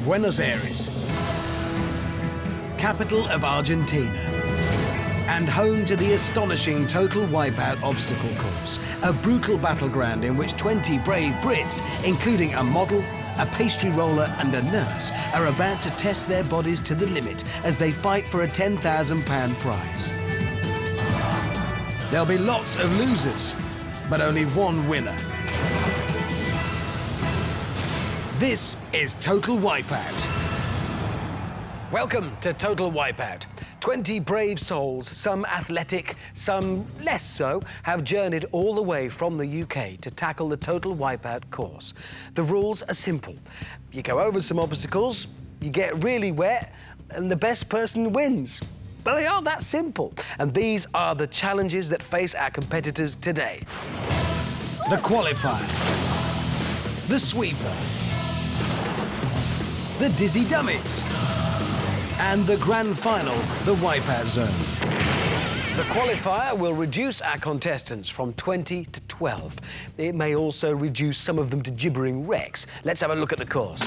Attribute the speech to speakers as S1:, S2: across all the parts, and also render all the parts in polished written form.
S1: Buenos Aires, capital of Argentina, and home to the astonishing Total Wipeout obstacle course, a brutal battleground in which 20 brave Brits, including a model, a pastry roller and a nurse, are about to test their bodies to the limit as they fight for a £10,000 prize. There'll be lots of losers, but only one winner. This is Total Wipeout. Welcome to Total Wipeout. 20 brave souls, some athletic, some less so, have journeyed all the way from the UK to tackle the Total Wipeout course. The rules are simple. You go over some obstacles, you get really wet, and the best person wins. But they aren't that simple. And these are the challenges that face our competitors today. The qualifier, the sweeper, the dizzy dummies, and the grand final, the wipeout zone. The qualifier will reduce our contestants from 20 to 12. It may also reduce some of them to gibbering wrecks. Let's have a look at the course.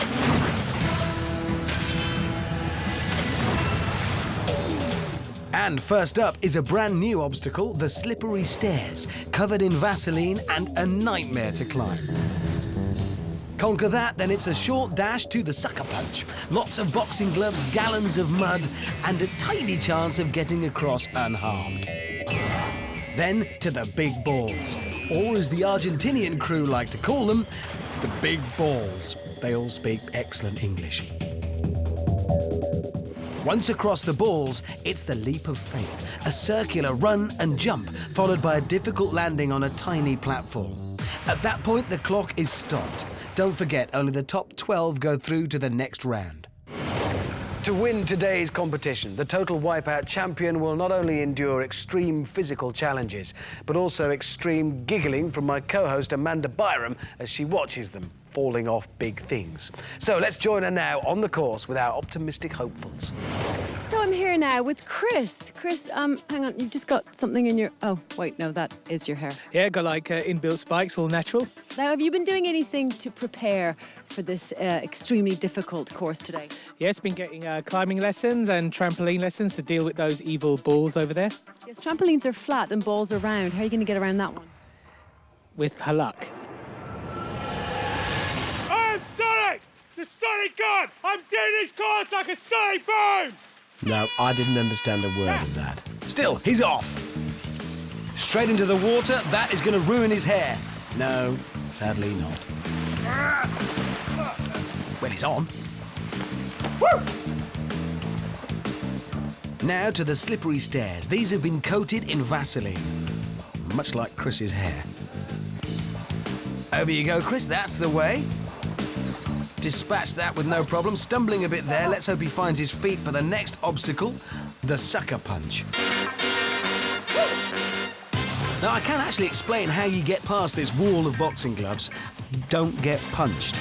S1: And first up is a brand new obstacle, the slippery stairs, covered in Vaseline and a nightmare to climb. Conquer that, then it's a short dash to the sucker punch. Lots of boxing gloves, gallons of mud, and a tiny chance of getting across unharmed. Then to the big balls, or as the Argentinian crew like to call them, the big balls. They all speak excellent English. Once across the balls, it's the leap of faith, a circular run and jump, followed by a difficult landing on a tiny platform. At that point, the clock is stopped. Don't forget, only the top 12 go through to the next round. To win today's competition, the Total Wipeout Champion will not only endure extreme physical challenges, but also extreme giggling from my co-host Amanda Byram as she watches them falling off big things. So let's join her now on the course with our optimistic hopefuls.
S2: So I'm here now with Chris. Chris, hang on, you've just got something in your... Oh, wait, no, that is your hair.
S3: Yeah, got like inbuilt spikes, all natural.
S2: Now, have you been doing anything to prepare for this extremely difficult course today?
S3: Yes, been getting climbing lessons and trampoline lessons to deal with those evil balls over there.
S2: Yes, trampolines are flat and balls are round. How are you going to get around that one?
S3: With her luck.
S4: I'm Sonic! The Sonic God! I'm doing this course like a Sonic boom!
S1: No, I didn't understand a word of that. Still, he's off. Straight into the water, that is going to ruin his hair. No, sadly not. Well, he's on. Woo! Now to the slippery stairs. These have been coated in Vaseline, much like Chris's hair. Over you go, Chris, that's the way. Dispatch that with no problem. Stumbling a bit there. Let's hope he finds his feet for the next obstacle, the sucker punch. Now, I can't actually explain how you get past this wall of boxing gloves. Don't get punched.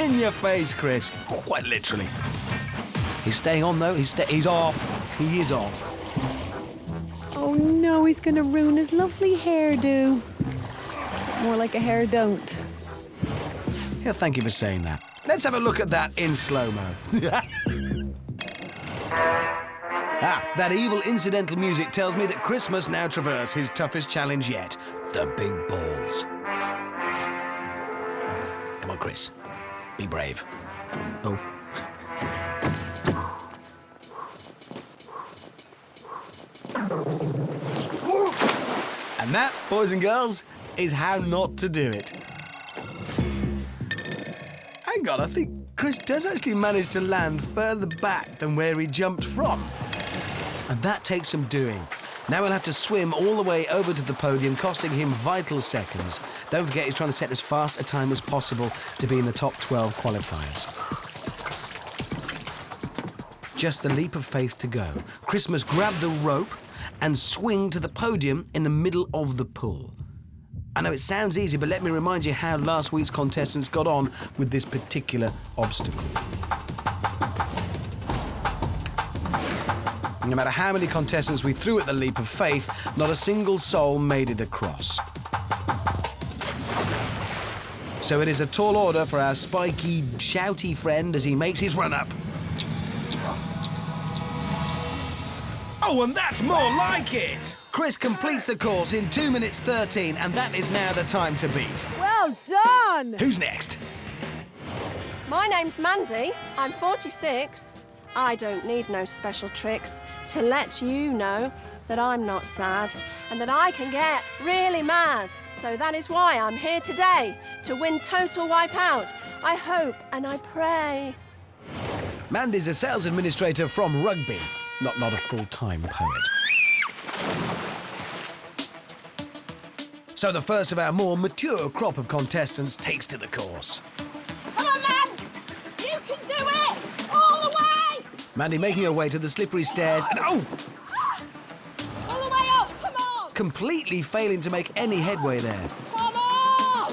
S1: In your face, Chris. Quite literally. He's staying on, though. He's off. He is off.
S2: Oh, no, he's going to ruin his lovely hairdo. More like a hair don't.
S1: Yeah, thank you for saying that. Let's have a look at that in slow-mo. That evil incidental music tells me that Chris must now traverse his toughest challenge yet, the big balls. Come on, Chris. Be brave. Oh. And that, boys and girls, is how not to do it. Hang on, I think Chris does actually manage to land further back than where he jumped from. And that takes some doing. Now he'll have to swim all the way over to the podium, costing him vital seconds. Don't forget, he's trying to set as fast a time as possible to be in the top 12 qualifiers. Just the leap of faith to go. Chris must grab the rope and swing to the podium in the middle of the pool. I know it sounds easy, but let me remind you how last week's contestants got on with this particular obstacle. No matter how many contestants we threw at the leap of faith, not a single soul made it across. So it is a tall order for our spiky, shouty friend as he makes his run up. Oh, and that's more like it! Chris completes the course in 2 minutes 13, and that is now the time to beat.
S2: Well done!
S1: Who's next?
S5: My name's Mandy. I'm 46. I don't need no special tricks to let you know that I'm not sad and that I can get really mad. So that is why I'm here today, to win total Wipeout. I hope and I pray.
S1: Mandy's a sales administrator from rugby, not a full-time poet. So the first of our more mature crop of contestants takes to the course.
S5: Come on, man! You can do it! All the way!
S1: Mandy making her way to the slippery stairs and oh!
S5: All the way up, come on!
S1: Completely failing to make any headway there.
S5: Come on!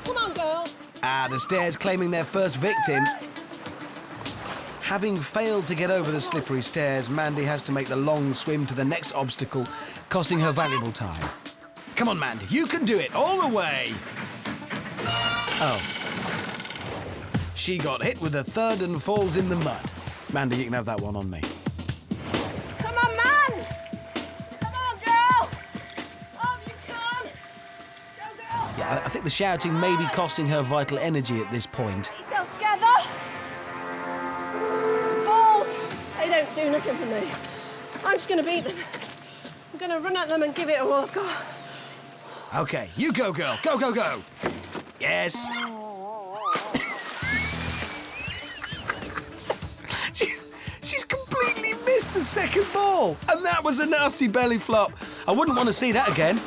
S5: Come on, girl.
S1: Ah, the stairs claiming their first victim. Having failed to get over the slippery stairs, Mandy has to make the long swim to the next obstacle, costing her valuable time. Come on, Mandy, you can do it, all the way! Oh. She got hit with a third and falls in the mud. Mandy, you can have that one on me.
S5: Come on, man! Come on, girl! Up you come! Go, girl!
S1: Yeah, I think the shouting may be costing her vital energy at this point.
S5: Get yourself together! Balls! They don't do nothing for me. I'm just going to beat them. I'm going to run at them and give it all I've got.
S1: Okay, you go, girl. Go, go, go. Yes. She's completely missed the second ball. And that was a nasty belly flop. I wouldn't want to see that again.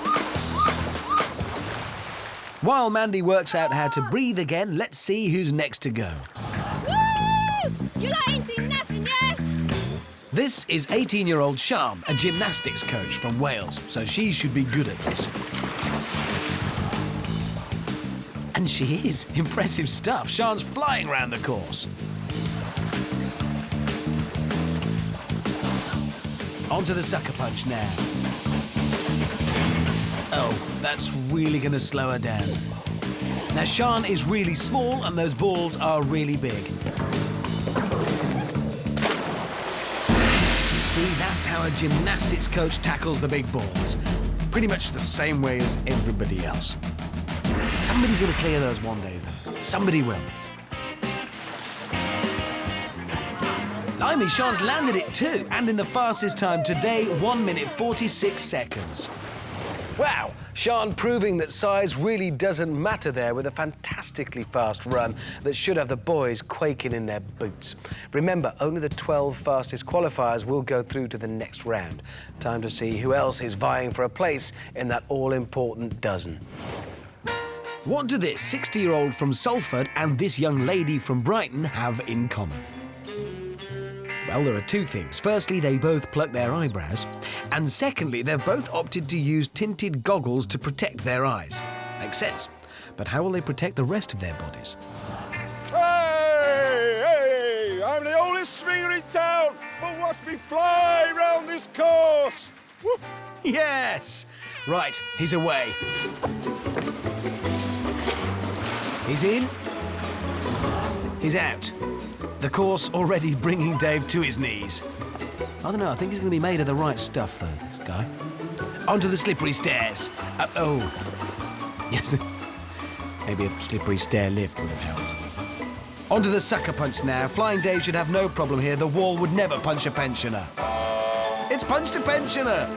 S1: While Mandy works out how to breathe again, let's see who's next to go.
S6: Woo! You lot ain't seen nothing yet!
S1: This is 18-year-old Sian, a gymnastics coach from Wales, so she should be good at this. And she is. Impressive stuff. Sian's flying around the course. Onto the sucker punch now. Oh, that's really going to slow her down. Now, Sian is really small and those balls are really big. See, that's how a gymnastics coach tackles the big balls. Pretty much the same way as everybody else. Somebody's going to clear those one day, though. Somebody will. Blimey, Sian's landed it too, and in the fastest time today, 1 minute 46 seconds. Wow, Sian proving that size really doesn't matter there with a fantastically fast run that should have the boys quaking in their boots. Remember, only the 12 fastest qualifiers will go through to the next round. Time to see who else is vying for a place in that all-important dozen. What do this 60-year-old from Salford and this young lady from Brighton have in common? Well, there are two things. Firstly, they both pluck their eyebrows. And secondly, they've both opted to use tinted goggles to protect their eyes. Makes sense. But how will they protect the rest of their bodies?
S4: Hey! I'm the oldest swinger in town, but watch me fly round this course! Woo.
S1: Yes! Right, he's away. He's in. He's out. The course already bringing Dave to his knees. I don't know, I think he's going to be made of the right stuff, though, this guy. Onto the slippery stairs. Oh. Yes. Maybe a slippery stair lift would have helped. Onto the sucker punch now. Flying Dave should have no problem here. The wall would never punch a pensioner. It's punched a pensioner.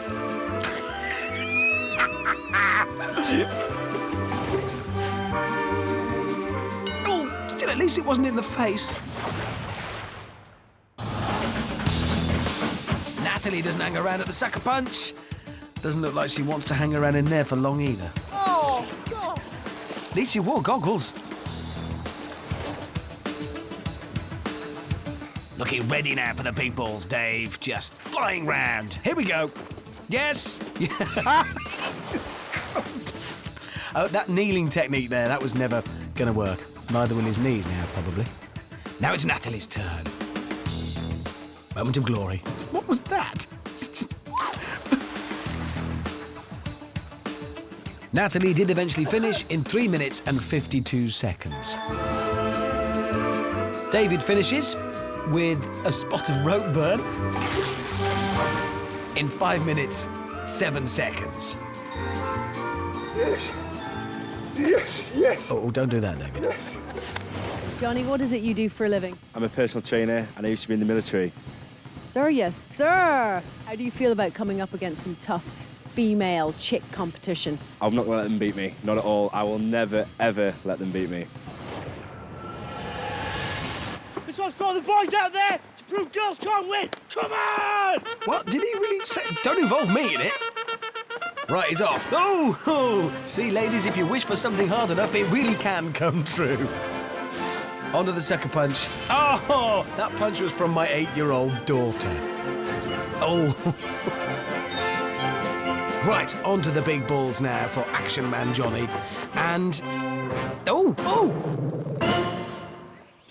S1: Oh, still, at least it wasn't in the face. Natalie doesn't hang around at the sucker punch. Doesn't look like she wants to hang around in there for long either.
S5: Oh, God.
S1: At least you wore goggles. Looking ready now for the big balls, Dave. Just flying round. Here we go. Yes. Oh, that kneeling technique there, that was never going to work. Neither will his knees now, probably. Now it's Natalie's turn. Moment of glory. What was that? Natalie did eventually finish in 3 minutes and 52 seconds. David finishes with a spot of rope burn in 5 minutes, 7 seconds.
S4: Yes.
S1: Oh, don't do that, David.
S4: Yes.
S2: Johnny, what is it you do for a living?
S7: I'm a personal trainer and I used to be in the military.
S2: Sir, yes, sir. How do you feel about coming up against some tough female chick competition?
S7: I'm not going to let them beat me. Not at all. I will never, ever let them beat me.
S8: This one's for the boys out there to prove girls can't win. Come on!
S1: What? Did he really say? Don't involve me in it. Right, he's off. Oh! See, ladies, if you wish for something hard enough, it really can come true. Onto the sucker punch. Oh! That punch was from my 8-year-old daughter. Oh. Right, onto the big balls now for Action Man Johnny. And... Oh!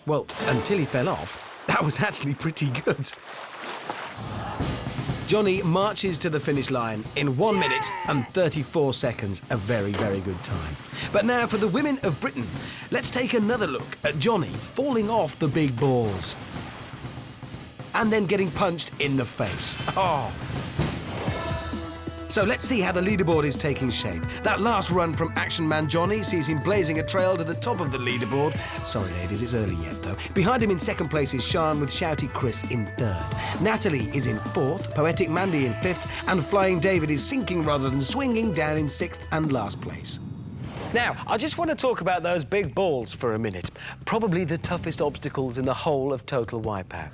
S1: Well, until he fell off, that was actually pretty good. Johnny marches to the finish line in 1 minute and 34 seconds, a very, very good time. But now for the women of Britain, let's take another look at Johnny falling off the big balls and then getting punched in the face. Oh. So let's see how the leaderboard is taking shape. That last run from Action Man Johnny sees him blazing a trail to the top of the leaderboard. Sorry, ladies, it's early yet, though. Behind him in second place is Sean with Shouty Chris in third. Natalie is in fourth, Poetic Mandy in fifth, and Flying David is sinking rather than swinging down in sixth and last place. Now, I just want to talk about those big balls for a minute. Probably the toughest obstacles in the whole of Total Wipeout.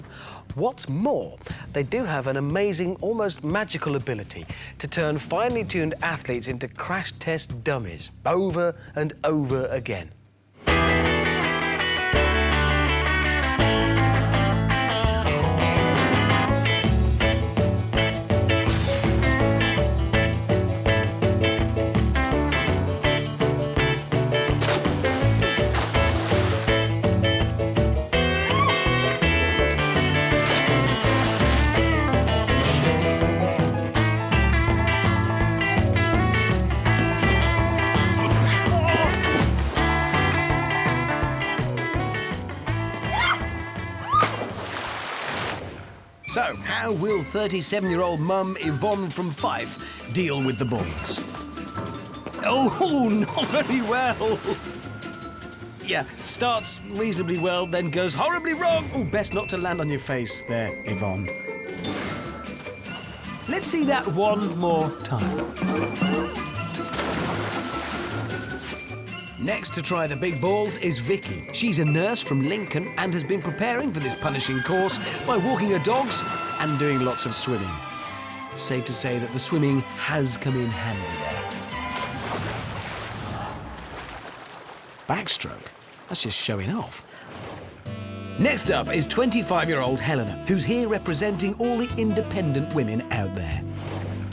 S1: What's more, they do have an amazing, almost magical ability to turn finely tuned athletes into crash test dummies over and over again. So, how will 37-year-old mum Yvonne from Fife deal with the balls? Oh, not very well. Yeah, starts reasonably well, then goes horribly wrong. Oh, best not to land on your face there, Yvonne. Let's see that one more time. Next to try the big balls is Vicky. She's a nurse from Lincoln and has been preparing for this punishing course by walking her dogs and doing lots of swimming. Safe to say that the swimming has come in handy there. Backstroke? That's just showing off. Next up is 25-year-old Helena, who's here representing all the independent women out there.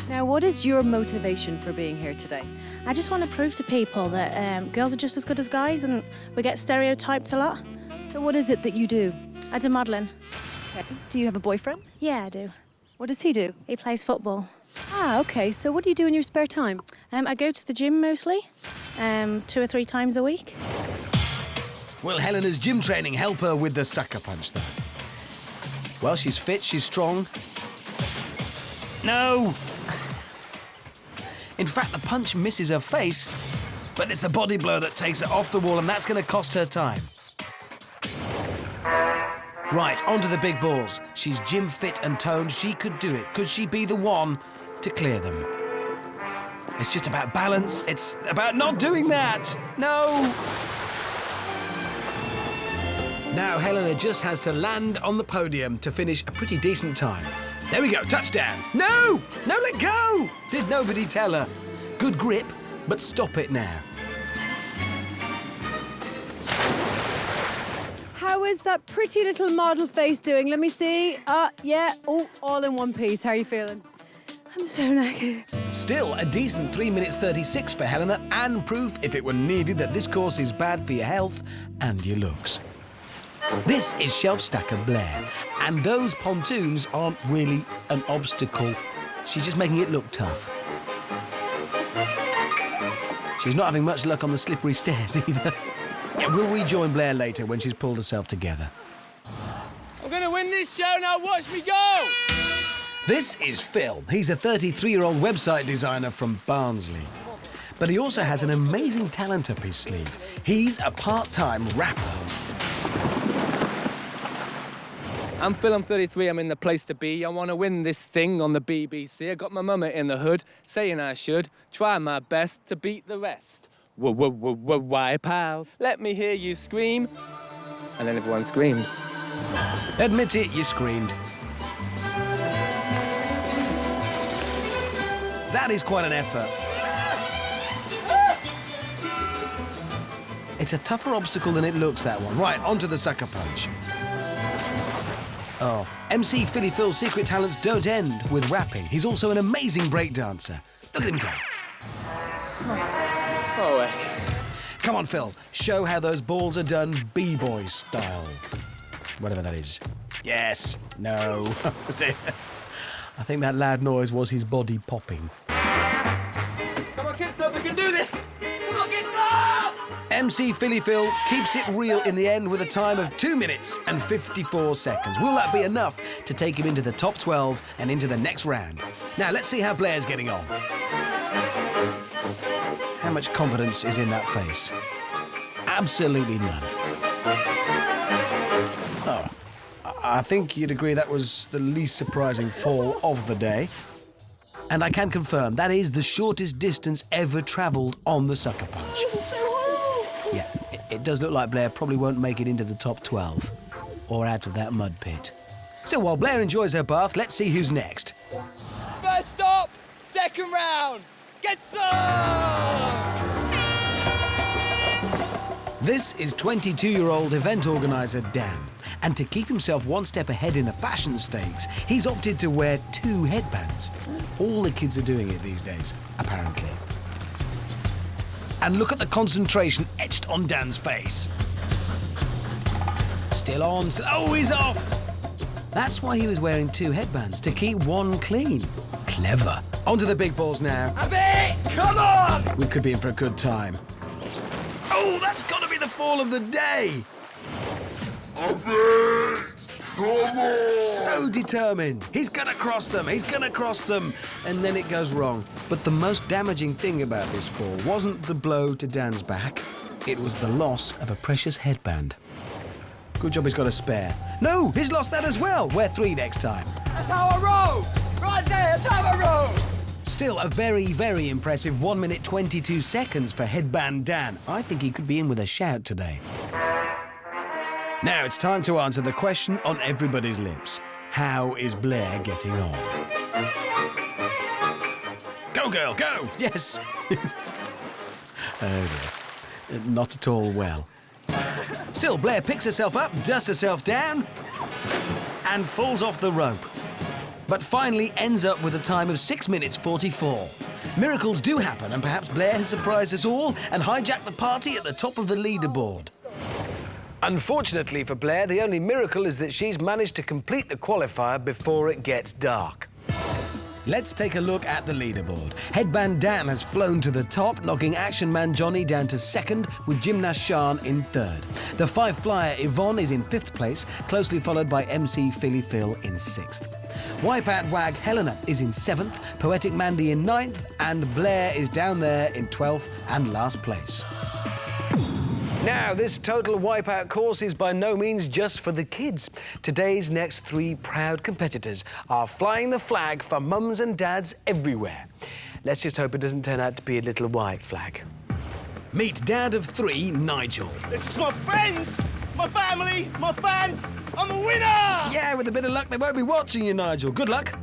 S2: Now, what is your motivation for being here today?
S6: I just want to prove to people that girls are just as good as guys and we get stereotyped a lot.
S2: So what is it that you do?
S6: I do modelling.
S2: Okay. Do you have a boyfriend?
S6: Yeah, I do.
S2: What does he do?
S6: He plays football.
S2: Ah, okay. So what do you do in your spare time?
S6: I go to the gym mostly, 2 or 3 times a week.
S1: Will Helena's gym training help her with the sucker punch, though? Well, she's fit, she's strong. No! In fact, the punch misses her face, but it's the body blow that takes her off the wall, and that's going to cost her time. Right, onto the big balls. She's gym fit and toned. She could do it. Could she be the one to clear them? It's just about balance. It's about not doing that. No! Now Helena just has to land on the podium to finish a pretty decent time. There we go, touchdown. No! No, let go! Did nobody tell her? Good grip, but stop it now.
S2: How is that pretty little model face doing? Let me see. Yeah. Oh, all in one piece. How are you feeling?
S6: I'm so knackered.
S1: Still a decent 3 minutes 36 for Helena, and proof, if it were needed, that this course is bad for your health and your looks. This is Shelf Stacker Blair, and those pontoons aren't really an obstacle. She's just making it look tough. She's not having much luck on the slippery stairs either. Yeah, we'll rejoin Blair later when she's pulled herself together.
S3: I'm going to win this show, now watch me go!
S1: This is Phil. He's a 33-year-old website designer from Barnsley. But he also has an amazing talent up his sleeve. He's a part-time rapper.
S3: I'm Phil, I'm 33, I'm in the place to be. I want to win this thing on the BBC. I got my mama in the hood, saying I should try my best to beat the rest. Wipeout. Let me hear you scream. And then everyone screams.
S1: Admit it, you screamed. That is quite an effort. It's a tougher obstacle than it looks, that one. Right, onto the sucker punch. Oh, MC Philly Phil's secret talents don't end with rapping. He's also an amazing breakdancer. Look at him go.
S3: Oh,
S1: Come on, Phil. Show how those balls are done B-boy style. Whatever that is. Yes. No. I think that loud noise was his body popping.
S3: Come on, kids club, we can do this! Come on, kids club!
S1: MC Philly Phil keeps it real in the end with a time of 2 minutes and 54 seconds. Will that be enough to take him into the top 12 and into the next round? Now, let's see how Blair's getting on. How much confidence is in that face? Absolutely none. Oh, I think you'd agree that was the least surprising fall of the day. And I can confirm that is the shortest distance ever travelled on the sucker punch. Yeah, it does look like Blair probably won't make it into the top 12 or out of that mud pit. So while Blair enjoys her bath, let's see who's next.
S3: First stop, second round, get some!
S1: This is 22-year-old event organiser Dan. And to keep himself one step ahead in the fashion stakes, he's opted to wear 2 headbands. All the kids are doing it these days, apparently. And look at the concentration etched on Dan's face. Still on. Oh, he's off! That's why he was wearing 2 headbands, to keep one clean. Clever. Onto the big balls now.
S3: Abby, come on!
S1: We could be in for a good time. Oh, that's got to be the fall of the day! So determined. He's gonna cross them, he's gonna cross them. And then it goes wrong. But the most damaging thing about this fall wasn't the blow to Dan's back. It was the loss of a precious headband. Good job he's got a spare. No, he's lost that as well. Wear 3 next time.
S3: That's how I roll! Right there, that's how I roll!
S1: Still a very, very impressive 1 minute 22 seconds for Headband Dan. I think he could be in with a shout today. Now it's time to answer the question on everybody's lips. How is Blair getting on? Go, girl, go! Yes! Oh dear. Not at all well. Still, Blair picks herself up, dusts herself down, and falls off the rope. But finally ends up with a time of 6 minutes 44. Miracles do happen, and perhaps Blair has surprised us all and hijacked the party at the top of the leaderboard. Unfortunately for Blair, the only miracle is that she's managed to complete the qualifier before it gets dark. Let's take a look at the leaderboard. Headband Dan has flown to the top, knocking Action Man Johnny down to 2nd, with Gymnast Sean in 3rd. The 5 flyer Yvonne is in 5th place, closely followed by MC Philly Phil in 6th. Wipeout Wag Helena is in 7th, Poetic Mandy in 9th, and Blair is down there in 12th and last place. Now, this total Wipeout course is by no means just for the kids. Today's next 3 proud competitors are flying the flag for mums and dads everywhere. Let's just hope it doesn't turn out to be a little white flag. Meet Dad of 3, Nigel.
S8: This is my friends, my family, my fans. I'm a winner!
S1: Yeah, with a bit of luck, they won't be watching you, Nigel. Good luck.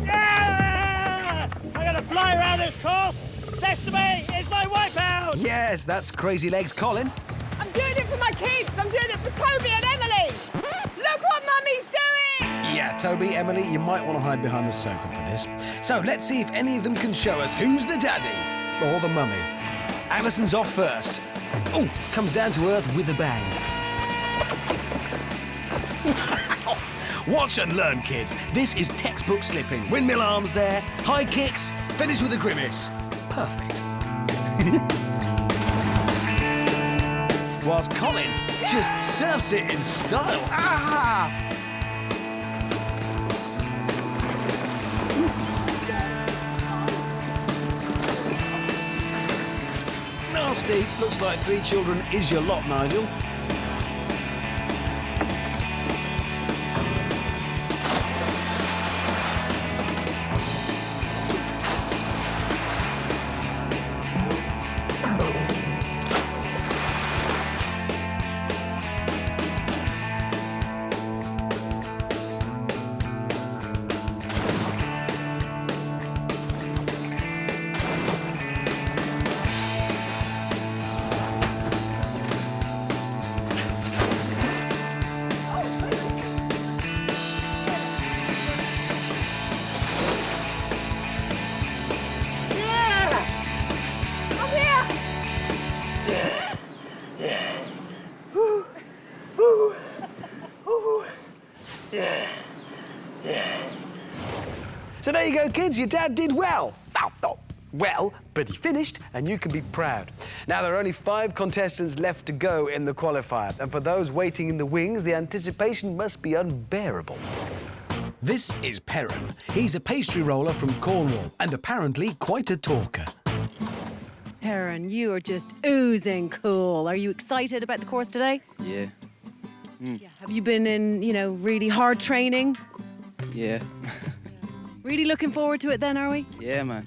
S8: Yeah! I'm gonna fly around this course. Next to me is my Wipeout!
S1: Yes, that's Crazy Legs Colin.
S9: I'm doing it for my kids. I'm doing it for Toby and Emily. Look what Mummy's doing!
S1: Yeah, Toby, Emily, you might want to hide behind the sofa for this. So let's see if any of them can show us who's the daddy or the mummy. Alison's off first. Oh, comes down to earth with a bang. Watch and learn, kids. This is textbook slipping. Windmill arms there, high kicks, finish with a grimace. Perfect. Whilst Colin just surfs it in style. Ah! Nasty. Looks like 3 children is your lot, Nigel. So there you go, kids. Your dad did well. Not well, but he finished, and you can be proud. Now, there are only 5 contestants left to go in the qualifier, and for those waiting in the wings, the anticipation must be unbearable. This is Perrin. He's a pastry roller from Cornwall, and apparently quite a talker.
S2: Perrin, you are just oozing cool. Are you excited about the course today?
S10: Yeah.
S2: Yeah. Have you been in, really hard training?
S10: Yeah.
S2: Really looking forward to it then, are we?
S10: Yeah, man.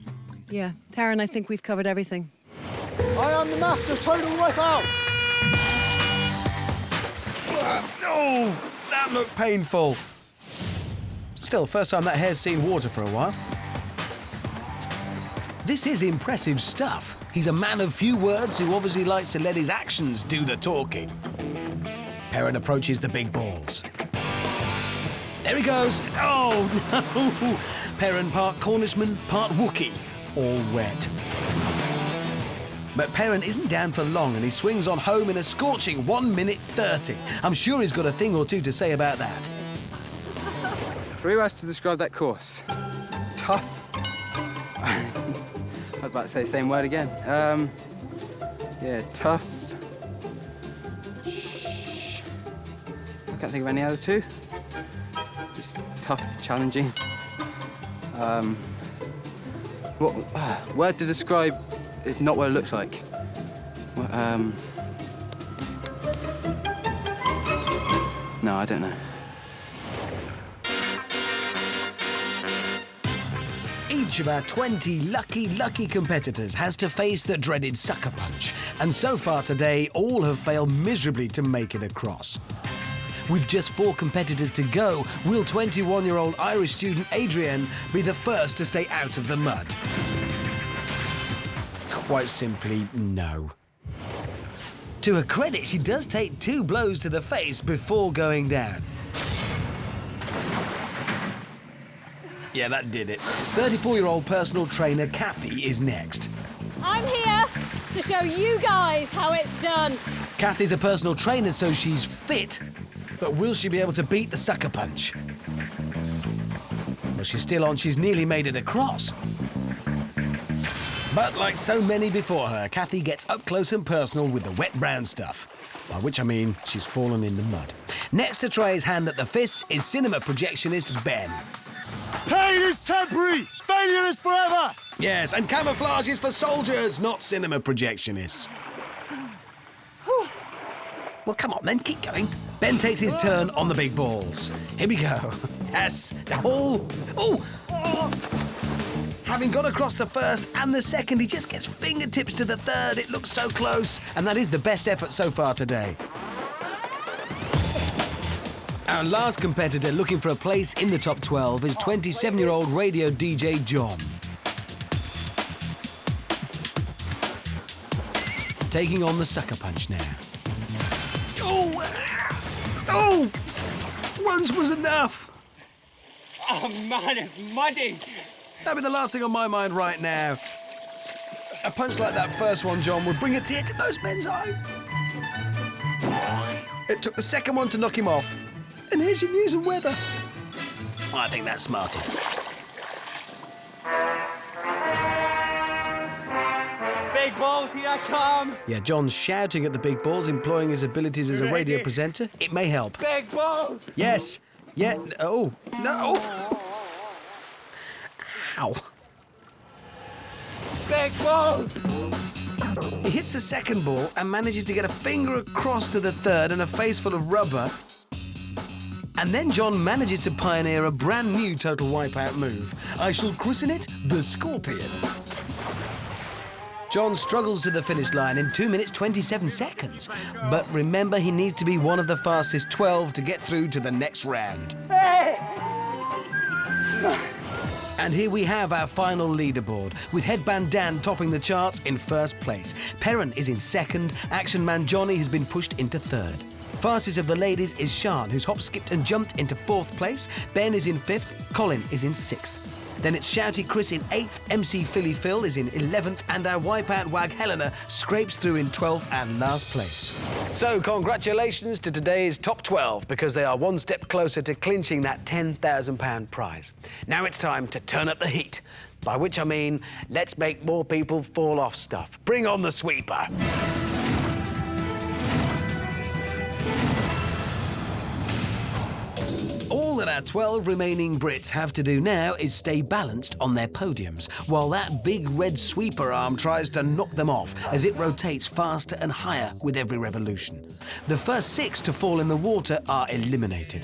S2: Yeah. Perrin, I think we've covered everything.
S8: I am the master of total wipeout.
S1: Oh, that looked painful. Still, first time that hare's seen water for a while. This is impressive stuff. He's a man of few words who obviously likes to let his actions do the talking. Perrin approaches the big balls. There he goes. Oh, no. Perrin part Cornishman, part Wookiee. All wet. But Perrin isn't down for long, and he swings on home in a scorching 1 minute 30. I'm sure he's got a thing or two to say about that.
S10: 3 words to describe that course. Tough. I was about to say the same word again. Yeah, tough. I can't think of any other 2. Just tough, challenging. What word to describe not what it looks like? No, I don't know.
S1: Each of our 20 lucky competitors has to face the dreaded sucker punch. And so far today, all have failed miserably to make it across. With just 4 competitors to go, will 21-year-old Irish student Adrienne be the first to stay out of the mud? Quite simply, no. To her credit, she does take 2 blows to the face before going down. Yeah, that did it. 34-year-old personal trainer Kathy is next.
S11: I'm here to show you guys how it's done.
S1: Kathy's a personal trainer, so she's fit. But will she be able to beat the sucker punch? Well, she's still on. She's nearly made it across. But like so many before her, Kathy gets up close and personal with the wet brown stuff. By which I mean she's fallen in the mud. Next to try his hand at the fists is cinema projectionist Ben.
S8: Pain is temporary, failure is forever.
S1: Yes, and camouflage is for soldiers, not cinema projectionists. Well, come on then, keep going. Ben takes his turn on the big balls. Here we go. Yes. Oh. Having got across the first and the second, he just gets fingertips to the third. It looks so close. And that is the best effort so far today. Our last competitor looking for a place in the top 12 is 27-year-old radio DJ John. Taking on the sucker punch now. Oh! Once was enough.
S3: Oh, man, it's muddy.
S1: That'd be the last thing on my mind right now. A punch like that first one, John, would bring a tear to most men's eye. It took the second one to knock him off. And here's your news and weather. I think that's smarter.
S3: Big balls, here I come.
S1: Yeah, John's shouting at the big balls, employing his abilities as a radio presenter. It may help.
S3: Big balls.
S1: Yes. Yeah. Oh, no. Ow.
S3: Big balls.
S1: He hits the second ball and manages to get a finger across to the third and a face full of rubber. And then John manages to pioneer a brand new total wipeout move. I shall christen it the Scorpion. John struggles to the finish line in 2 minutes 27 seconds. But remember, he needs to be one of the fastest 12 to get through to the next round. And here we have our final leaderboard, with Headband Dan topping the charts in first place. Perrin is in second, Action Man Johnny has been pushed into third. Fastest of the ladies is Sian, who's hop, skipped and jumped into fourth place. Ben is in fifth, Colin is in sixth. Then it's Shouty Chris in 8th, MC Philly Phil is in 11th, and our Wipeout Wag Helena scrapes through in 12th and last place. So congratulations to today's top 12, because they are one step closer to clinching that £10,000 prize. Now it's time to turn up the heat, by which I mean, let's make more people fall off stuff. Bring on the sweeper. All that our 12 remaining Brits have to do now is stay balanced on their podiums, while that big red sweeper arm tries to knock them off as it rotates faster and higher with every revolution. The first 6 to fall in the water are eliminated.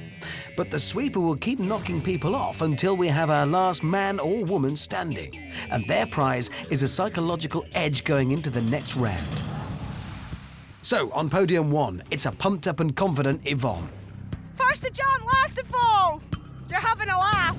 S1: But the sweeper will keep knocking people off until we have our last man or woman standing. And their prize is a psychological edge going into the next round. So, on podium 1, it's a pumped up and confident Yvonne.
S9: First to jump, last to fall. You're having a laugh.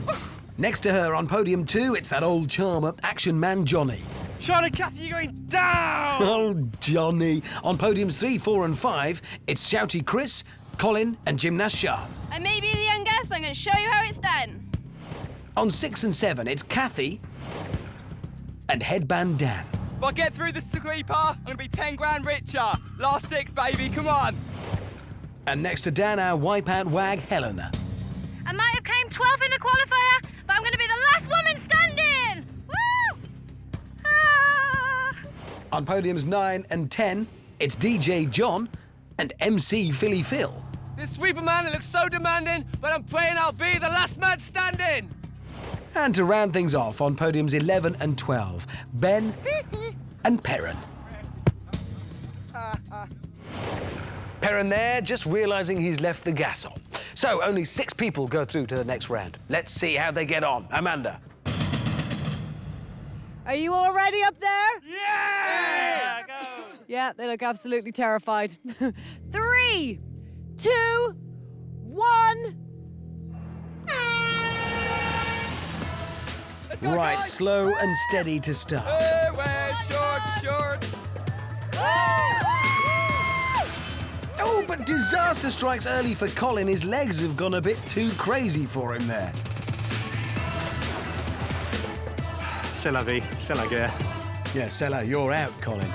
S1: Next to her on podium 2, it's that old charmer, Action Man Johnny.
S8: Sean and Kathy, you're going down!
S1: Oh, Johnny. On podiums 3, 4 and 5, it's Shouty Chris, Colin and Gymnast Sian.
S12: I may be the youngest, but I'm going to show you how it's done.
S1: On 6 and 7, it's Kathy and Headband Dan.
S3: If I get through the sweeper, I'm going to be 10 grand richer. Last 6, baby, come on.
S1: And next to Dan, our Wipeout Wag Helena.
S6: I might have came 12th in the qualifier, but I'm going to be the last woman standing! Woo! Ah!
S1: On podiums 9 and 10, it's DJ John and MC Philly Phil.
S3: This sweeper man, it looks so demanding, but I'm praying I'll be the last man standing.
S1: And to round things off, on podiums 11 and 12, Ben and Perrin. Perrin there, just realising he's left the gas on. So, only 6 people go through to the next round. Let's see how they get on. Amanda.
S2: Are you all ready up there?
S8: Yeah! Go!
S2: Yeah, they look absolutely terrified. 3, 2, 1.
S1: Right, slow and steady to start.
S3: Wear shorts.
S1: Oh, but disaster strikes early for Colin. His legs have gone a bit too crazy for him there.
S8: C'est la vie, c'est la guerre.
S1: Yeah, Sella, you're out, Colin.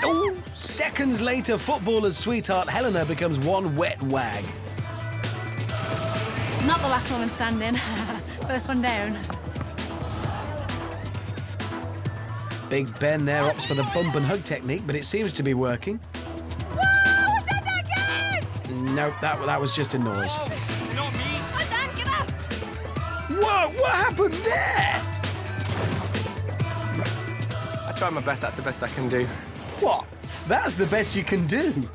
S1: Oh, seconds later, footballer's sweetheart Helena becomes one wet wag.
S6: Not the last woman standing. First one down.
S1: Big Ben there opts for the bump and hug technique, but it seems to be working.
S9: Whoa! I did that again!
S1: Nope, that was just a noise.
S3: Oh, not me.
S9: I'm done, get up!
S1: Whoa, what happened there?
S3: I tried my best, that's the best I can do.
S1: What? That's the best you can do.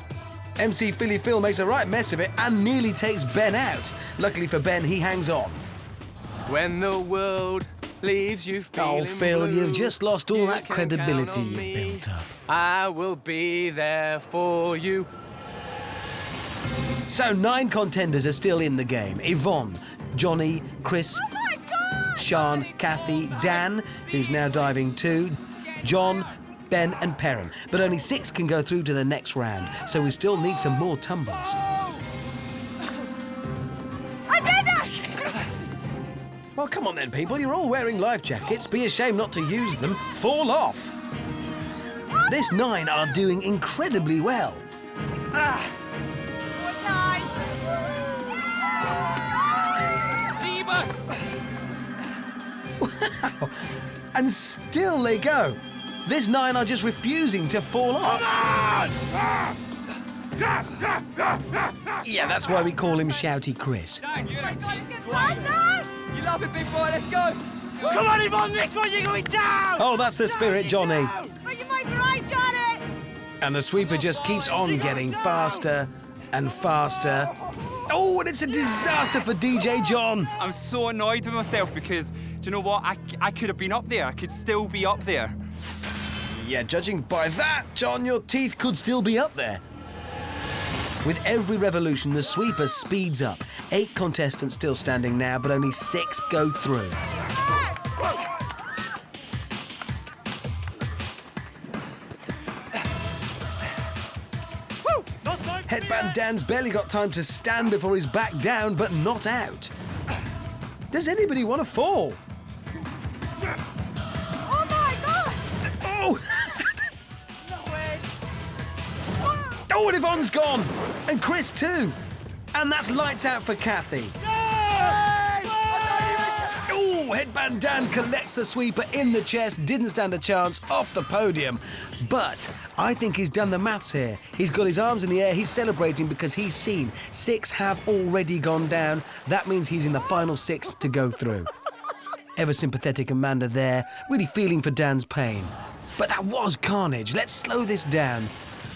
S1: MC Philly Phil makes a right mess of it and nearly takes Ben out. Luckily for Ben, he hangs on.
S3: When the world leaves you feeling
S1: Oh, Phil,
S3: blue,
S1: you've just lost all
S3: you
S1: that
S3: can
S1: credibility
S3: count on
S1: you
S3: me.
S1: built up.
S3: I will be there for you.
S1: So 9 contenders are still in the game. Yvonne, Johnny, Chris, Sian, Kathy, Dan, who's now diving 2, John, Ben and Perrin. But only 6 can go through to the next round, so we still need some more tumbles.
S9: I did it!
S1: Well, come on then, people. You're all wearing life jackets. Be ashamed not to use them. Fall off. This 9 are doing incredibly well.
S3: Jeebus!
S1: Wow. And still they go. This 9 are just refusing to fall off. Yeah, that's why we call him Shouty Chris.
S13: You love it, big boy, let's go!
S8: Come on, Yvonne, this one, you're going down!
S1: Oh, that's the spirit, Johnny.
S6: But you might be right, Johnny.
S1: And the sweeper just keeps on getting faster and faster. Oh, and it's a disaster for DJ John.
S13: I'm so annoyed with myself because, do you know what? I could have been up there. I could still be up there.
S1: Yeah, judging by that, John, your teeth could still be up there. With every revolution, the sweeper speeds up. 8 contestants still standing now, but only 6 go through. Headband Dan's barely got time to stand before he's back down, but not out. Does anybody want to fall?
S6: Oh my God!
S1: Oh!
S6: No way.
S1: Oh, and Yvonne's gone! And Chris too! And that's lights out for Kathy. Oh, Headband Dan collects the sweeper in the chest, didn't stand a chance, off the podium. But I think he's done the maths here. He's got his arms in the air, he's celebrating because he's seen 6 have already gone down. That means he's in the final 6 to go through. Ever sympathetic Amanda there, really feeling for Dan's pain. But that was carnage. Let's slow this down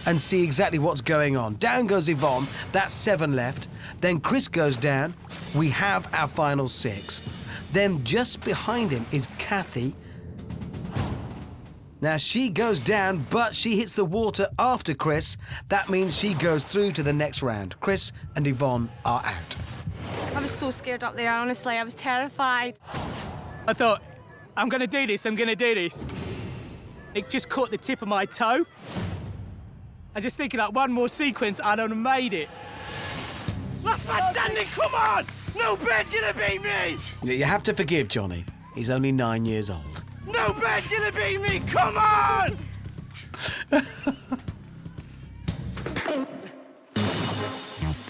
S1: and see exactly what's going on. Down goes Yvonne, that's 7 left. Then Chris goes down. We have our final 6. Then just behind him is Kathy. Now she goes down, but she hits the water after Chris. That means she goes through to the next round. Chris and Yvonne are out.
S12: I was so scared up there, honestly. I was terrified.
S8: I thought, I'm going to do this, I'm going to do this. It just caught the tip of my toe. I just thinking like one more sequence and I'd have made it. Last man standing, come on! No bird's gonna beat me!
S1: You have to forgive Johnny. He's only 9 years old.
S8: No bird's gonna beat me, come on!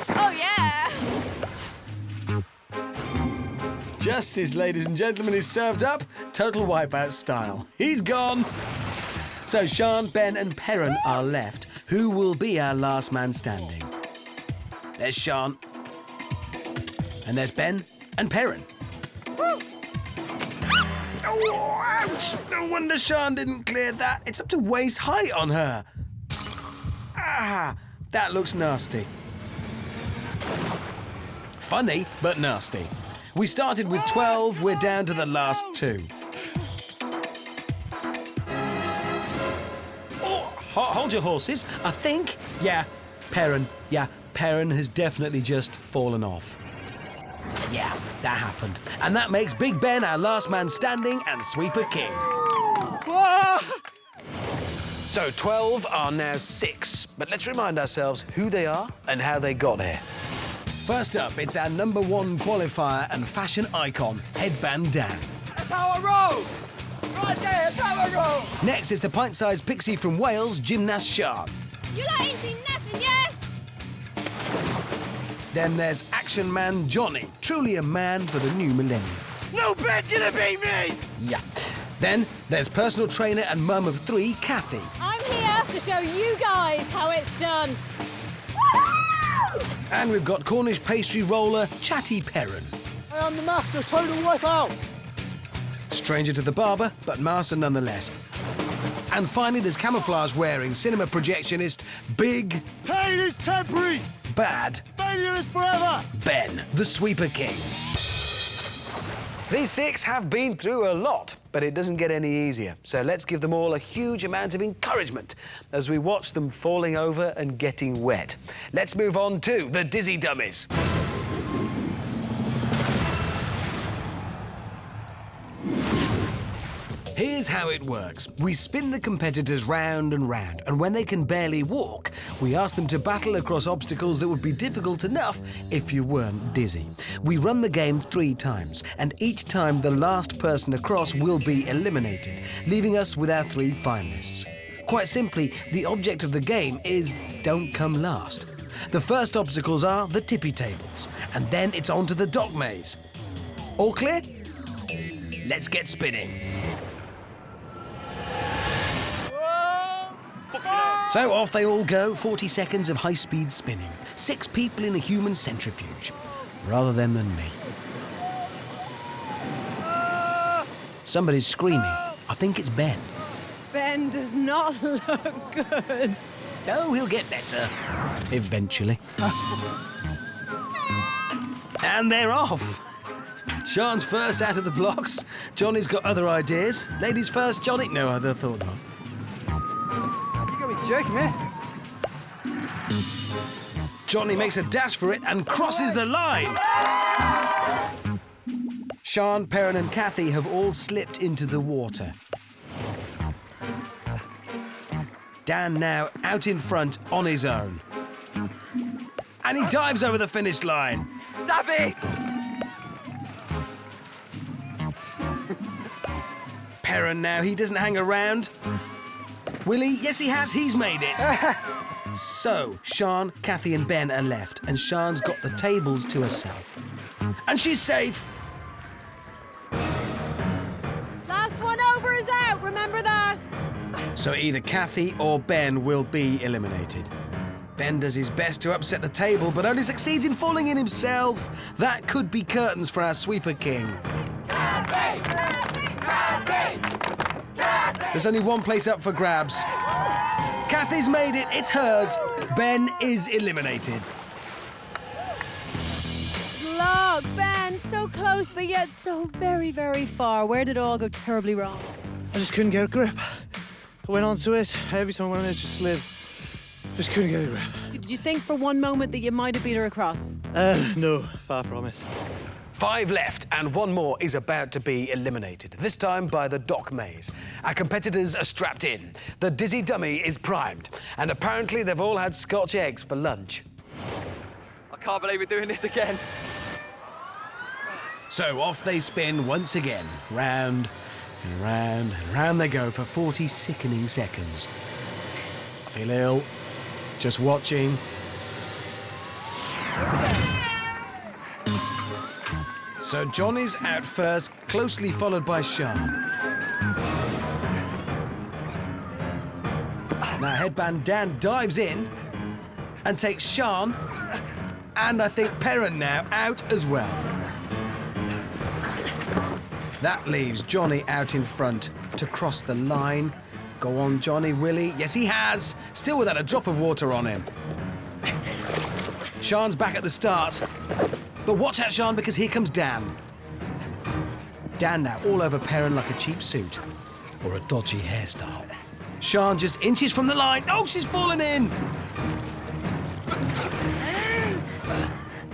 S12: Oh, yeah!
S1: Justice, ladies and gentlemen, is served up, total Wipeout style. He's gone. So Sean, Ben and Perrin are left. Who will be our last man standing? There's Sean. And there's Ben and Perrin. Oh, ouch! No wonder Sean didn't clear that. It's up to waist height on her. Ah, that looks nasty. Funny, but nasty. We started with 12, we're down to the last 2. Oh, hold your horses. I think, Perrin has definitely just fallen off. Yeah, that happened. And that makes Big Ben our last man standing and Sweeper King. So 12 are now 6, but let's remind ourselves who they are and how they got here. First up, it's our #1 qualifier and fashion icon, Headband Dan.
S13: That's how I roll! Right there, that's how I roll!
S1: Next, it's a pint-sized pixie from Wales, Gymnast Sharp.
S6: You lot ain't seen nothing yet.
S1: Then there's Action Man Johnny, truly a man for the new millennium.
S8: No bird's gonna beat me!
S1: Yeah. Then there's personal trainer and mum of 3, Kathy.
S11: I'm here to show you guys how it's done.
S1: And we've got Cornish pastry roller, Chatty Perrin.
S14: I am the master of total wipeout.
S1: Stranger to the barber, but master nonetheless. And finally, there's camouflage-wearing cinema projectionist, Big...
S8: Pain is temporary!
S1: Bad...
S8: Failure is forever!
S1: Ben, the Sweeper King. These 6 have been through a lot, but it doesn't get any easier. So let's give them all a huge amount of encouragement as we watch them falling over and getting wet. Let's move on to the Dizzy Dummies. Here's how it works. We spin the competitors round and round, and when they can barely walk, we ask them to battle across obstacles that would be difficult enough if you weren't dizzy. We run the game 3 times, and each time the last person across will be eliminated, leaving us with our 3 finalists. Quite simply, the object of the game is don't come last. The first obstacles are the tippy tables, and then it's on to the dock maze. All clear? Let's get spinning. So off they all go, 40 seconds of high-speed spinning. 6 people in a human centrifuge, rather them than me. Somebody's screaming. I think it's Ben.
S2: Ben does not look good.
S1: Oh, he'll get better. Eventually. And they're off. Sean's first out of the blocks. Johnny's got other ideas. Ladies first, Johnny. No other thought not.
S10: You got me joking, man.
S1: Johnny makes a dash for it and crosses the line. Sean, Perrin and Kathy have all slipped into the water. Dan now out in front on his own. And he dives over the finish line.
S3: Savvy!
S1: Perrin now, he doesn't hang around. Willie, yes he has, he's made it. So, Sean, Kathy and Ben are left, and Sean's got the tables to herself. And she's safe.
S2: Last one over is out, remember that?
S1: So either Kathy or Ben will be eliminated. Ben does his best to upset the table, but only succeeds in falling in himself. That could be curtains for our sweeper king.
S9: Kathy! Kathy! Kathy!
S1: There's only one place up for grabs. Kathy's made it, it's hers. Ben is eliminated.
S2: Look, Ben, so close, but yet so very, very far. Where did it all go terribly wrong?
S14: I just couldn't get a grip. I went onto it. Every time I went on it, it just slid. Just couldn't get a grip.
S2: Did you think for one moment that you might have beat her across?
S14: No, far from it.
S1: 5 left, and one more is about to be eliminated, this time by the dock maze. Our competitors are strapped in. The dizzy dummy is primed, and apparently they've all had Scotch eggs for lunch.
S3: I can't believe we're doing this again.
S1: So off they spin once again, round and round and round they go for 40 sickening seconds. I feel ill, just watching. So Johnny's out first, closely followed by Sean. Now headband Dan dives in and takes Sean, and I think Perrin now out as well. That leaves Johnny out in front to cross the line. Go on, Johnny, Willie. Yes, he has. Still without a drop of water on him. Sean's back at the start. But watch out, Sean, because here comes Dan. Dan now all over Perrin like a cheap suit. Or a dodgy hairstyle. Sean just inches from the line. Oh, she's fallen in!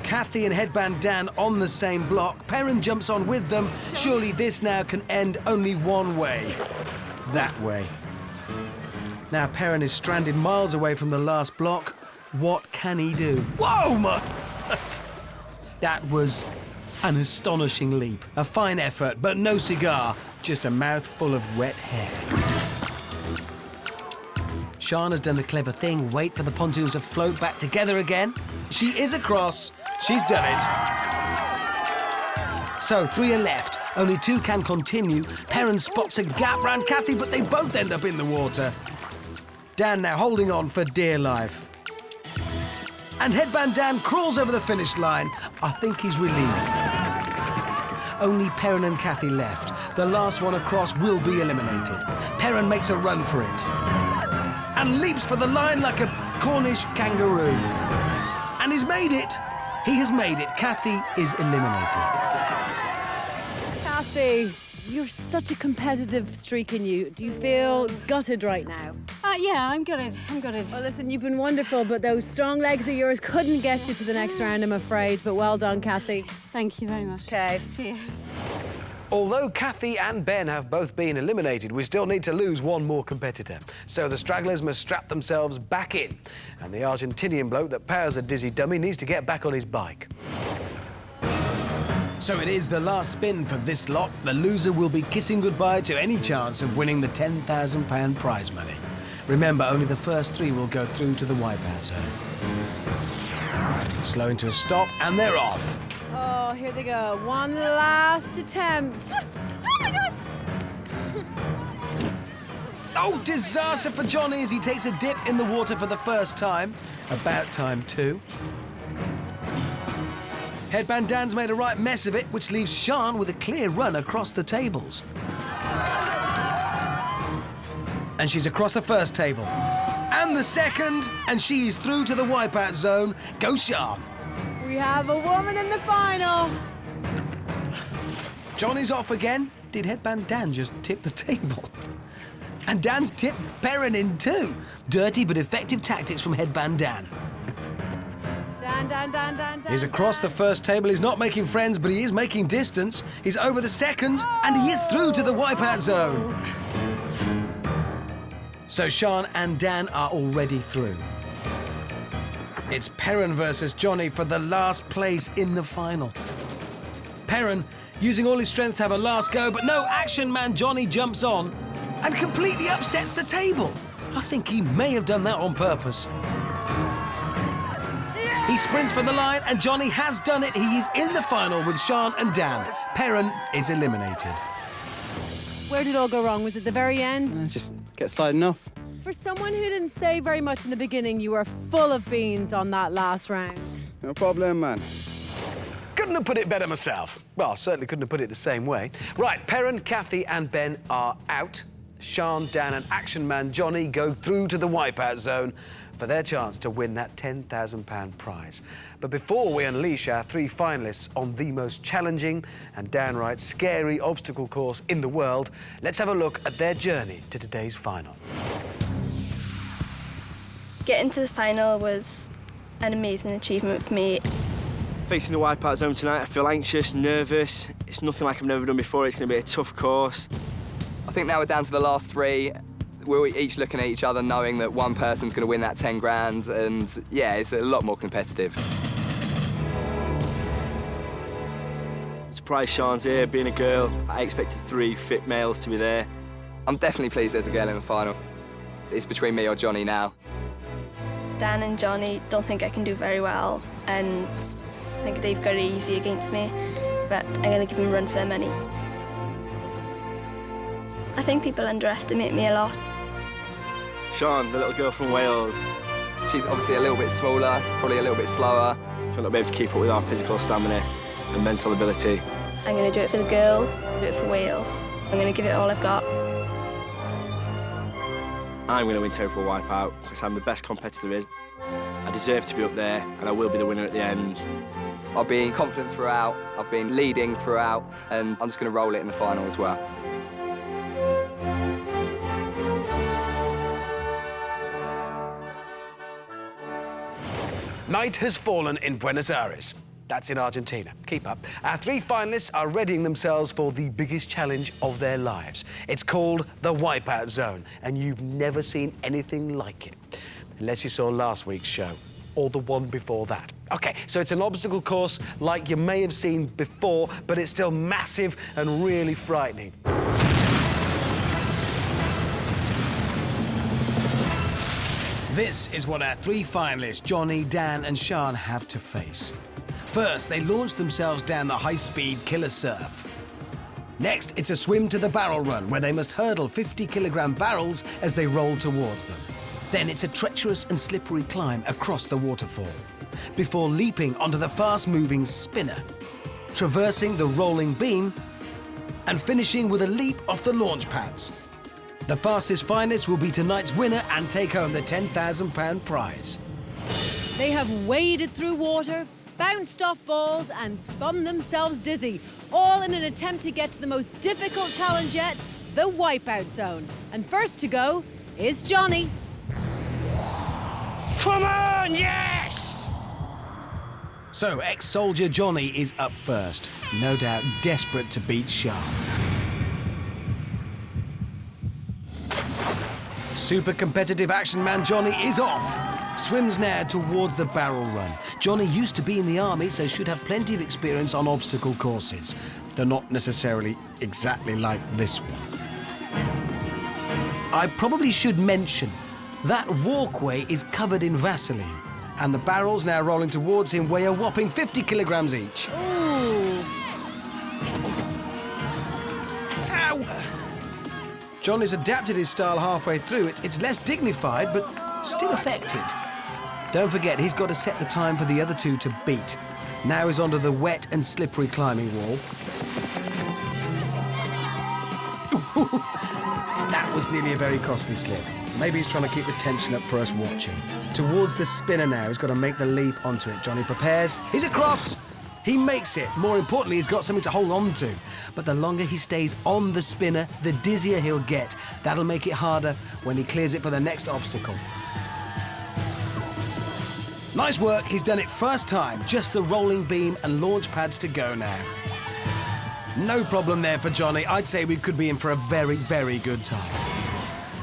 S1: Kathy and headband Dan on the same block. Perrin jumps on with them. Surely this now can end only one way. That way. Now Perrin is stranded miles away from the last block. What can he do? Whoa, my... That was an astonishing leap. A fine effort, but no cigar. Just a mouthful of wet hair. Sean has done the clever thing. Wait for the pontoons to float back together again. She is across. She's done it. So 3 are left. Only 2 can continue. Perrin spots a gap round Kathy, but they both end up in the water. Dan now holding on for dear life. And headband Dan crawls over the finish line. I think he's relieved. Only Perrin and Kathy left. The last one across will be eliminated. Perrin makes a run for it. And leaps for the line like a Cornish kangaroo. And he's made it. He has made it. Kathy is eliminated.
S2: Kathy, you're such a competitive streak in you. Do you feel gutted right now?
S11: Yeah, I'm gutted.
S2: Well, listen, you've been wonderful, but those strong legs of yours couldn't get you to the next round, I'm afraid. But well done, Kathy.
S11: Thank you very much.
S2: Okay.
S11: Cheers.
S1: Although Kathy and Ben have both been eliminated, we still need to lose one more competitor. So the stragglers must strap themselves back in. And the Argentinian bloke that powers a dizzy dummy needs to get back on his bike. So it is the last spin for this lot. The loser will be kissing goodbye to any chance of winning the £10,000 prize money. Remember, only the first 3 will go through to the wipeout zone. Slowing to a stop, and they're off.
S2: Oh, here they go. One last attempt.
S11: Oh, my God!
S1: Oh, disaster for Johnny as he takes a dip in the water for the first time. About time too. Headband Dan's made a right mess of it, which leaves Sian with a clear run across the tables. And she's across the first table. And the second, and she's through to the wipeout zone. Go, Sian.
S2: We have a woman in the final.
S1: Johnny's off again. Did Headband Dan just tip the table? And Dan's tipped Perrin in too. Dirty but effective tactics from Headband Dan.
S2: Dan.
S1: He's across the first table. He's not making friends, but he is making distance. He's over the second, and he is through to the wipeout zone. So Sian and Dan are already through. It's Perrin versus Johnny for the last place in the final. Perrin using all his strength to have a last go, but no, action man Johnny jumps on and completely upsets the table. I think he may have done that on purpose. He sprints for the line, and Johnny has done it. He is in the final with Sian and Dan. Perrin is eliminated.
S2: Where did it all go wrong? Was it the very end?
S10: Just get sliding off.
S2: For someone who didn't say very much in the beginning, you were full of beans on that last round.
S10: No problem, man.
S1: Couldn't have put it better myself. Well, certainly couldn't have put it the same way. Right, Perrin, Kathy and Ben are out. Sian, Dan and action man Johnny go through to the wipeout zone for their chance to win that £10,000 prize. But before we unleash our three finalists on the most challenging and downright scary obstacle course in the world, let's have a look at their journey to today's final.
S15: Getting to the final was an amazing achievement for me.
S7: Facing the wipeout zone tonight, I feel anxious, nervous. It's nothing like I've never done before. It's going to be a tough course.
S16: I think now we're down to the last three. We're each looking at each other, knowing that one person's going to win that 10 grand, and yeah, it's a lot more competitive.
S7: Surprised Sian's here, being a girl. I expected 3 fit males to be there.
S16: I'm definitely pleased there's a girl in the final. It's between me or Johnny now.
S15: Dan and Johnny don't think I can do very well, and I think they've got it easy against me, but I'm going to give them a run for their money. I think people underestimate me a lot.
S7: Sian, the little girl from Wales.
S16: She's obviously a little bit smaller, probably a little bit slower.
S7: She'll not be able to keep up with our physical stamina and mental ability.
S15: I'm going to do it for the girls, do it for Wales. I'm going to give it all I've got.
S7: I'm going to win Total Wipeout because I'm the best competitor there is. I deserve to be up there, and I will be the winner at the end.
S16: I've been confident throughout, I've been leading throughout, and I'm just going to roll it in the final as well.
S1: Night has fallen in Buenos Aires. That's in Argentina. Keep up. Our three finalists are readying themselves for the biggest challenge of their lives. It's called the Wipeout Zone, and you've never seen anything like it. Unless you saw last week's show, or the one before that. OK, so it's an obstacle course like you may have seen before, but it's still massive and really frightening. This is what our three finalists, Johnny, Dan and Sian, have to face. First, they launch themselves down the high-speed killer surf. Next, it's a swim to the barrel run, where they must hurdle 50-kilogram barrels as they roll towards them. Then it's a treacherous and slippery climb across the waterfall, before leaping onto the fast-moving spinner, traversing the rolling beam, and finishing with a leap off the launch pads. The fastest finalist will be tonight's winner and take home the £10,000 prize.
S2: They have waded through water, bounced off balls and spun themselves dizzy, all in an attempt to get to the most difficult challenge yet, the Wipeout Zone. And first to go is Johnny.
S1: Come on, yes! So, ex-soldier Johnny is up first, no doubt desperate to beat Sian. Super competitive action man Johnny is off. Swims now towards the barrel run. Johnny used to be in the army, so should have plenty of experience on obstacle courses. They're not necessarily exactly like this one. I probably should mention that walkway is covered in Vaseline, and the barrels now rolling towards him weigh a whopping 50 kilograms each.
S2: Ooh.
S1: Ow! Johnny's adapted his style halfway through. It's less dignified, but still effective. Don't forget, he's got to set the time for the other two to beat. Now he's onto the wet and slippery climbing wall. That was nearly a very costly slip. Maybe he's trying to keep the tension up for us watching. Towards the spinner now, he's got to make the leap onto it. Johnny prepares. He's across. He makes it. More importantly, he's got something to hold on to. But the longer he stays on the spinner, the dizzier he'll get. That'll make it harder when he clears it for the next obstacle. Nice work. He's done it first time. Just the rolling beam and launch pads to go now. No problem there for Johnny. I'd say we could be in for a very, very good time.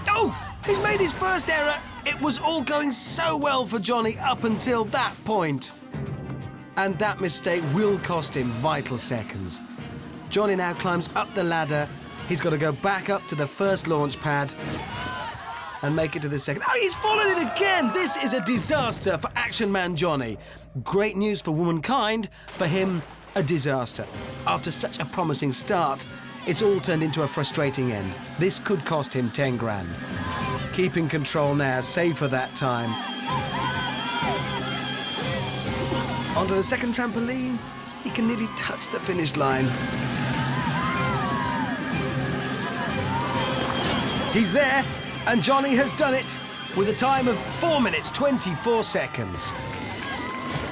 S1: Oh! He's made his first error. It was all going so well for Johnny up until that point. And that mistake will cost him vital seconds. Johnny now climbs up the ladder. He's got to go back up to the first launch pad and make it to the second. Oh, he's fallen it again! This is a disaster for Action Man Johnny. Great news for womankind. For him, a disaster. After such a promising start, it's all turned into a frustrating end. This could cost him 10 grand. Keeping control now, save for that time. Onto the second trampoline. He can nearly touch the finish line. He's there, and Johnny has done it with a time of 4 minutes, 24 seconds.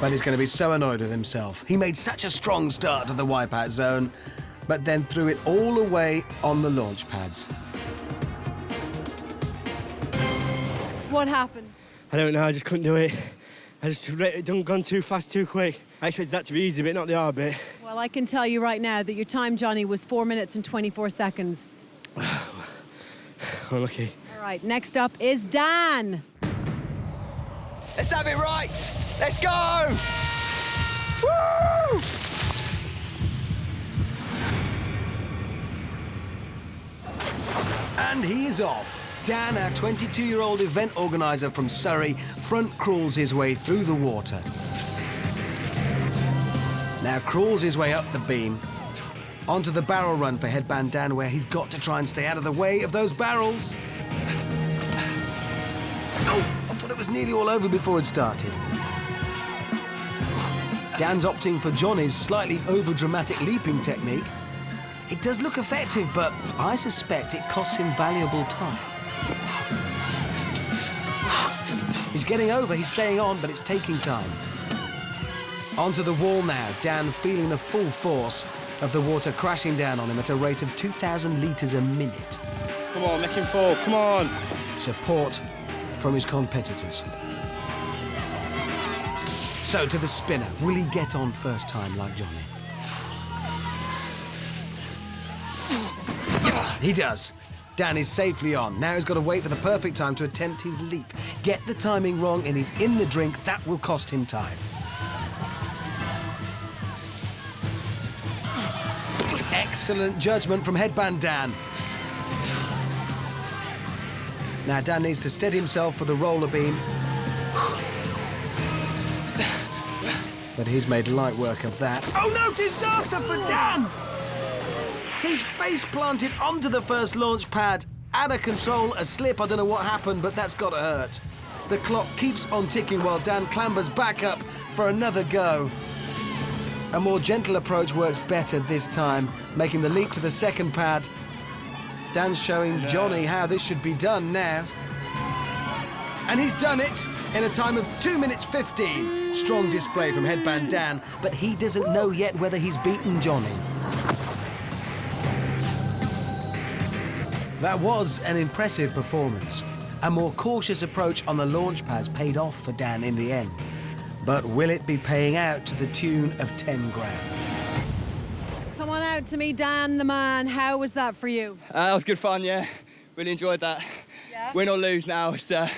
S1: But he's going to be so annoyed with himself. He made such a strong start to the Wipeout zone, but then threw it all away on the launch pads.
S2: What happened?
S17: I don't know, I just couldn't do it. I just gone too fast, too quick. I expected that to be easy, but not the hard bit.
S2: Well, I can tell you right now that your time, Johnny, was 4 minutes and 24 seconds.
S17: Unlucky.
S2: All right, next up is Dan.
S16: Let's have it right. Let's go. Woo!
S1: And he is off. Dan, our 22-year-old event organizer from Surrey, front crawls his way through the water. Now crawls his way up the beam, onto the barrel run for Headband Dan, where he's got to try and stay out of the way of those barrels. Oh, I thought it was nearly all over before it started. Dan's opting for Johnny's slightly over-dramatic leaping technique. It does look effective, but I suspect it costs him valuable time. He's getting over, he's staying on, but it's taking time. Onto the wall now, Dan feeling the full force of the water crashing down on him at a rate of 2,000 litres a minute.
S17: Come on, make him fall, come on.
S1: Support from his competitors. So to the spinner, will he get on first time like Johnny? He does. Dan is safely on. Now he's got to wait for the perfect time to attempt his leap. Get the timing wrong and he's in the drink. That will cost him time. Excellent judgment from Headband Dan. Now Dan needs to steady himself for the roller beam. But he's made light work of that. Oh no, disaster for Dan! He's face-planted onto the first launch pad. Out of control, a slip, I don't know what happened, but that's got to hurt. The clock keeps on ticking while Dan clambers back up for another go. A more gentle approach works better this time, making the leap to the second pad. Dan's showing Johnny how this should be done now. And he's done it in a time of 2 minutes 15. Strong display from Headband Dan, but he doesn't know yet whether he's beaten Johnny. That was an impressive performance. A more cautious approach on the launch pads paid off for Dan in the end. But will it be paying out to the tune of 10 grand?
S2: Come on out to me, Dan the man. How was that for you?
S16: That was good fun, yeah. Really enjoyed that.
S2: Yeah.
S16: Win or lose now, it's the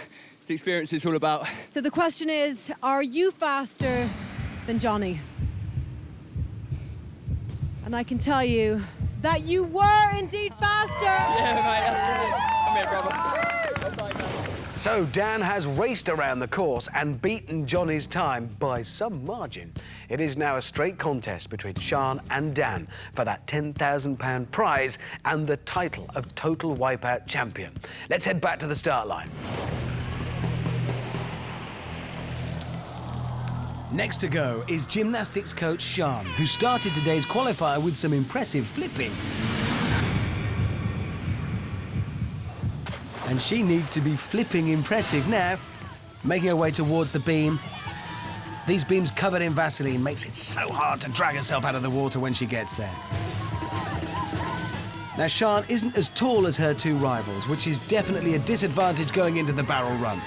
S16: experience it's all about.
S2: So the question is, are you faster than Johnny? And I can tell you that you were indeed faster.
S16: Yeah, mate, that's brilliant. Come here, brother.
S1: So Dan has raced around the course and beaten Johnny's time by some margin. It is now a straight contest between Sian and Dan for that £10,000 prize and the title of Total Wipeout Champion. Let's head back to the start line. Next to go is gymnastics coach Sian, who started today's qualifier with some impressive flipping. And she needs to be flipping impressive now, making her way towards the beam. These beams covered in Vaseline makes it so hard to drag herself out of the water when she gets there. Now, Sian isn't as tall as her two rivals, which is definitely a disadvantage going into the barrel run.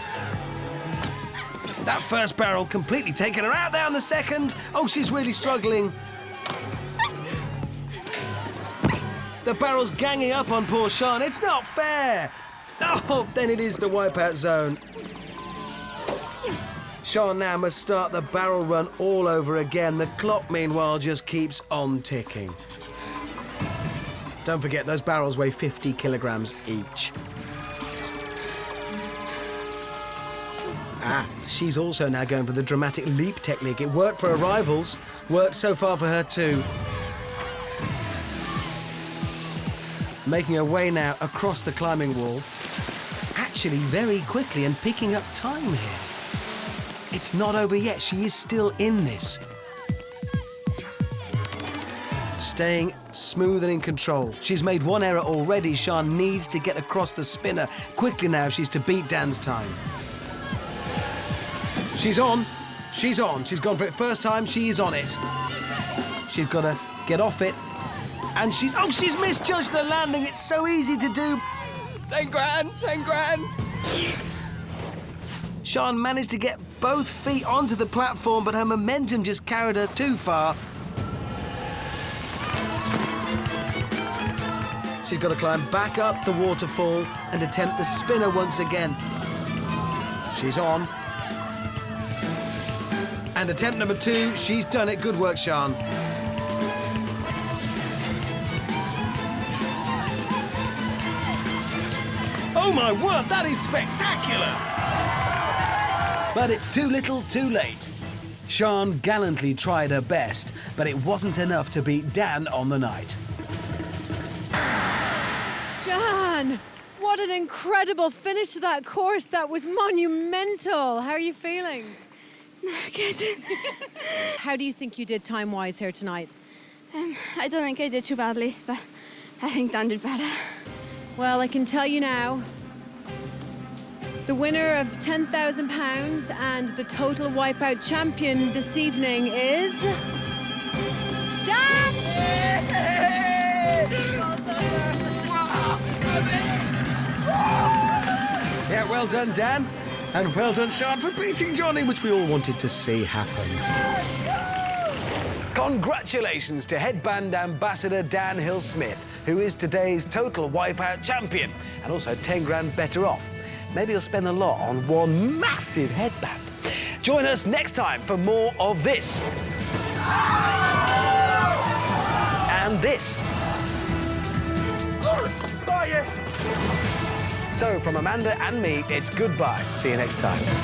S1: That first barrel completely taken her out there on the second. Oh, she's really struggling. The barrel's ganging up on poor Sian. It's not fair. Oh, then it is the wipeout zone. Sian now must start the barrel run all over again. The clock, meanwhile, just keeps on ticking. Don't forget, those barrels weigh 50 kilograms each. She's also now going for the dramatic leap technique. It worked for her rivals, worked so far for her too. Making her way now across the climbing wall, actually very quickly and picking up time here. It's not over yet, she is still in this. Staying smooth and in control. She's made one error already. Sian needs to get across the spinner quickly now if she's to beat Dan's time. She's on. She's on. She's gone for it first time. She is on it. She's got to get off it. And she's misjudged the landing. It's so easy to do.
S16: 10 grand, 10 grand.
S1: Sian managed to get both feet onto the platform, but her momentum just carried her too far. She's got to climb back up the waterfall and attempt the spinner once again. She's on. And attempt number 2, she's done it. Good work, Sian. Oh my word, that is spectacular! But it's too little, too late. Sian gallantly tried her best, but it wasn't enough to beat Dan on the night.
S2: Sian, what an incredible finish to that course. That was monumental. How are you feeling?
S15: Good.
S2: How do you think you did time-wise here tonight?
S15: I don't think I did too badly, but I think Dan did better.
S2: Well, I can tell you now, the winner of £10,000 and the Total Wipeout Champion this evening is... Dan!
S1: Yeah, well done, Dan. And well done, Sian, for beating Johnny, which we all wanted to see happen. Congratulations to headband ambassador Dan Hill-Smith, who is today's Total Wipeout Champion, and also 10 grand better off. Maybe he'll spend a lot on one massive headband. Join us next time for more of this. And this. So, from Amanda and me, it's goodbye. See you next time.